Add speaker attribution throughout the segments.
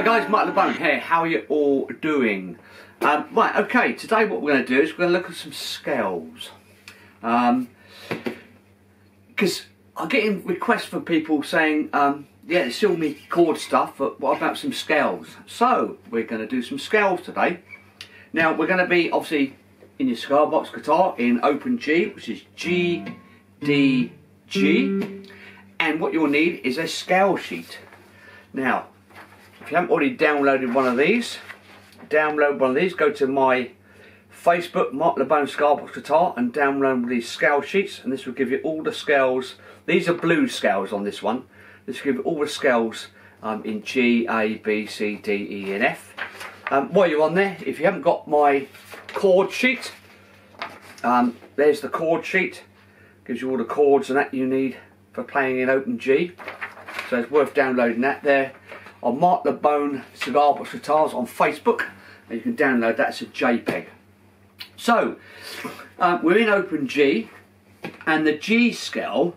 Speaker 1: Hi guys, Marc Lebone here. How are you all doing? Right, okay, today what we're going to do is we're going to look at some scales. Because I'm getting requests from people saying, yeah, it's still me chord stuff, but what about some scales? So, we're going to do some scales today. Now, we're going to be, obviously, in your cigar box guitar in open G, which is G, D, G. And what you'll need is a scale sheet. Now, if you haven't already downloaded one of these, download one of these. Go to my Facebook, Marc Lebone Cigar Box Guitar, and download these scale sheets. And this will give you all the scales. These are blues scales on this one. This will give you all the scales in G, A, B, C, D, E, and F. While you're on there, if you haven't got my chord sheet, there's the chord sheet. Gives you all the chords and that you need for playing in open G. So it's worth downloading that there. On Marc Lebone Cigar Box Guitars on Facebook, and you can download that as a JPEG. So, we're in open G, and the G scale,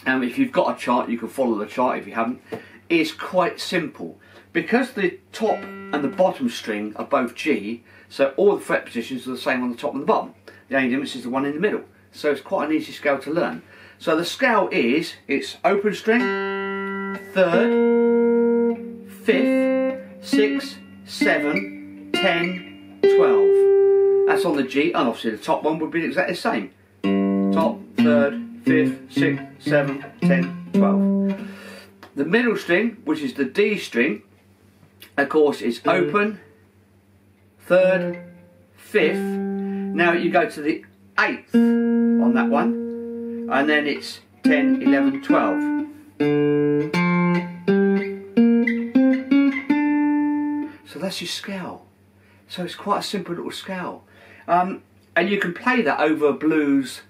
Speaker 1: if you've got a chart, you can follow the chart if you haven't, is quite simple. Because the top and the bottom string are both G, so all the fret positions are the same on the top and the bottom. The only difference is the one in the middle. So it's quite an easy scale to learn. So the scale is, it's open string, third, 5th, 6th, 7, 10, 12. That's on the G, and obviously the top one would be exactly the same. Top, 3rd, 5th, 6th, 7, 10, 12. The middle string, which is the D string, of course is open, 3rd, 5th. Now you go to the 8th on that one, and then it's 10, 11, 12. So that's your scale. So it's quite a simple little scale. And you can play that over a blues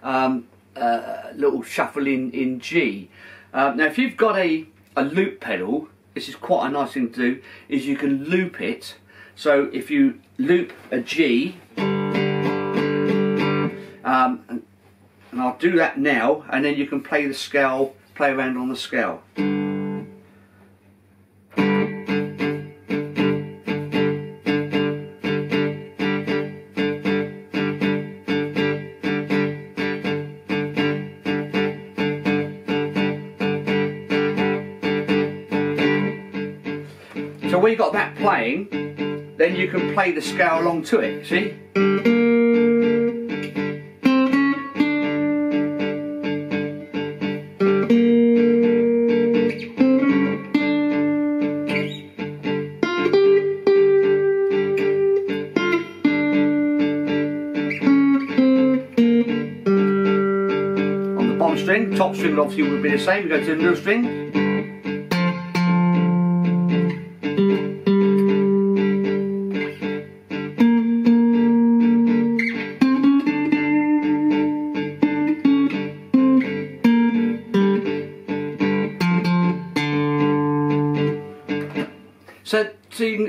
Speaker 1: little shuffle in G. Now if you've got a loop pedal, this is quite a nice thing to do, is you can loop it. So if you loop a G, and I'll do that now, and then you can play the scale, play around on the scale. So when you've got that playing, then you can play the scale along to it, see? On the bottom string, top string obviously would be the same. You go to the middle string.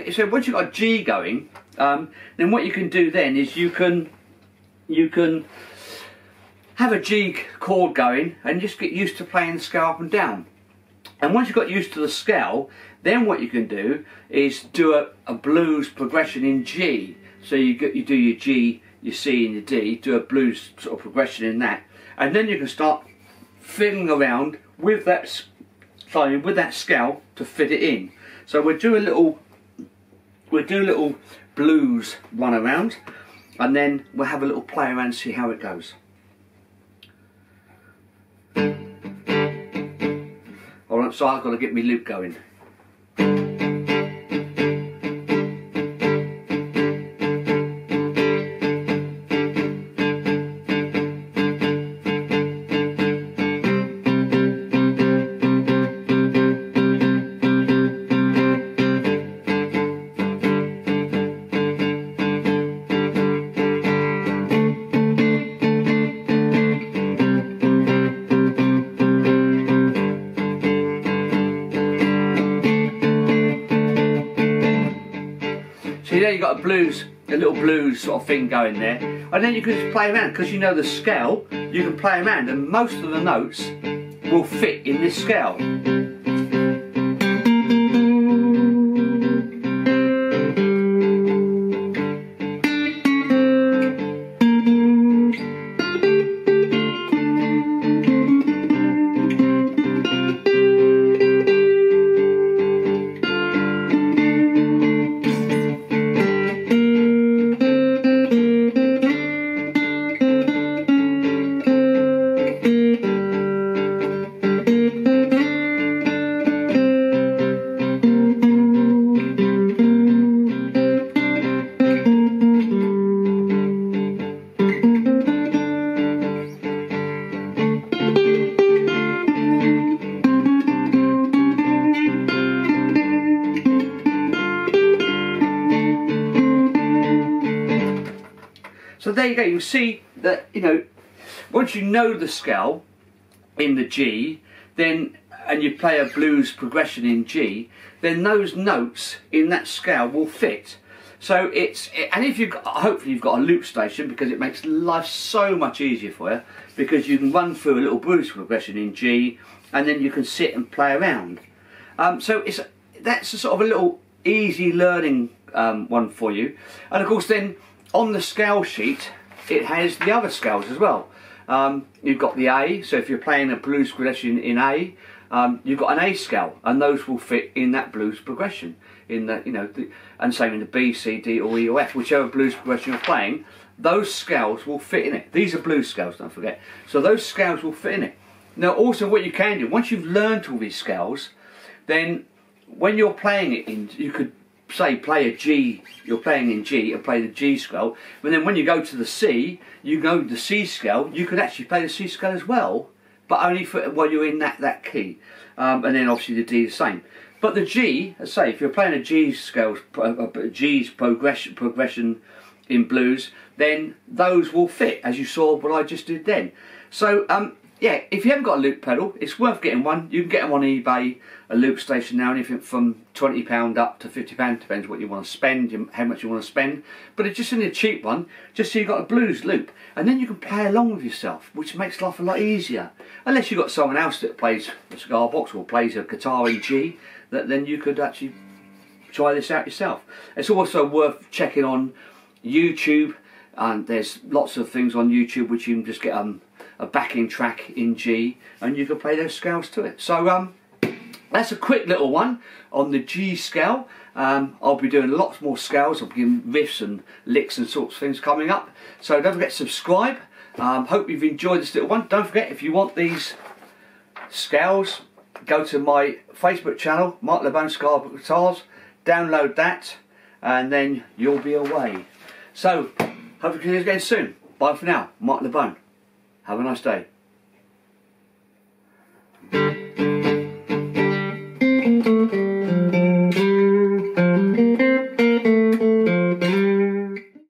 Speaker 1: So once you've got G going, then what you can do then is you can have a G chord going and just get used to playing the scale up and down. And once you've got used to the scale, then what you can do is do a blues progression in G. So you do your G, your C and your D, do a blues sort of progression in that, and then you can start fiddling around with that scale to fit it in. So we'll do a little blues run around, and then we'll have a little play around and see how it goes. Alright, so I've got to get my loop going. See there, you've got a little blues sort of thing going there, and then you can just play around because you know the scale. You can play around, and most of the notes will fit in this scale. there you go. You see that, you know, once you know the scale in the G, then, and you play a blues progression in G, then those notes in that scale will fit. So and if you've got, hopefully you've got a loop station, because it makes life so much easier for you, because you can run through a little blues progression in G, and then you can sit and play around. So that's a sort of a little easy learning one for you. And of course then on the scale sheet it has the other scales as well. You've got the A, so if you're playing a blues progression in A, you've got an A scale, and those will fit in that blues progression. In the, you know, and same in the B, C, D, or E, or F, whichever blues progression you're playing, those scales will fit in it. These are blues scales, don't forget. So those scales will fit in it. Now, also, what you can do once you've learned all these scales, then when you're playing it in, you could say play a G. You're playing in G and play the G scale, but then when you go to the C, you go to the C scale. You could actually play the C scale as well, but only for while you're in that key, and then obviously the D the same. But the G, as I say, if you're playing a G scale, G's progression in blues, then those will fit, as you saw what I just did then. So yeah, if you haven't got a loop pedal, it's worth getting one. You can get them on eBay, a loop station now, anything from £20 up to £50, depends what you want to spend, how much you want to spend. But it's just in a cheap one, just so you've got a blues loop. And then you can play along with yourself, which makes life a lot easier. Unless you've got someone else that plays a cigar box or plays a guitar in G, that then you could actually try this out yourself. It's also worth checking on YouTube, and there's lots of things on YouTube which you can just get a backing track in G, and you can play those scales to it. So that's a quick little one on the G scale. I'll be doing lots more scales. I'll be giving riffs and licks and sorts of things coming up. So don't forget to subscribe. Hope you've enjoyed this little one. Don't forget, if you want these scales, go to my Facebook channel, Marc Lebone Cigar Guitars, download that, and then you'll be away. So, hope to see you again soon. Bye for now, Marc Lebone. Have a nice day.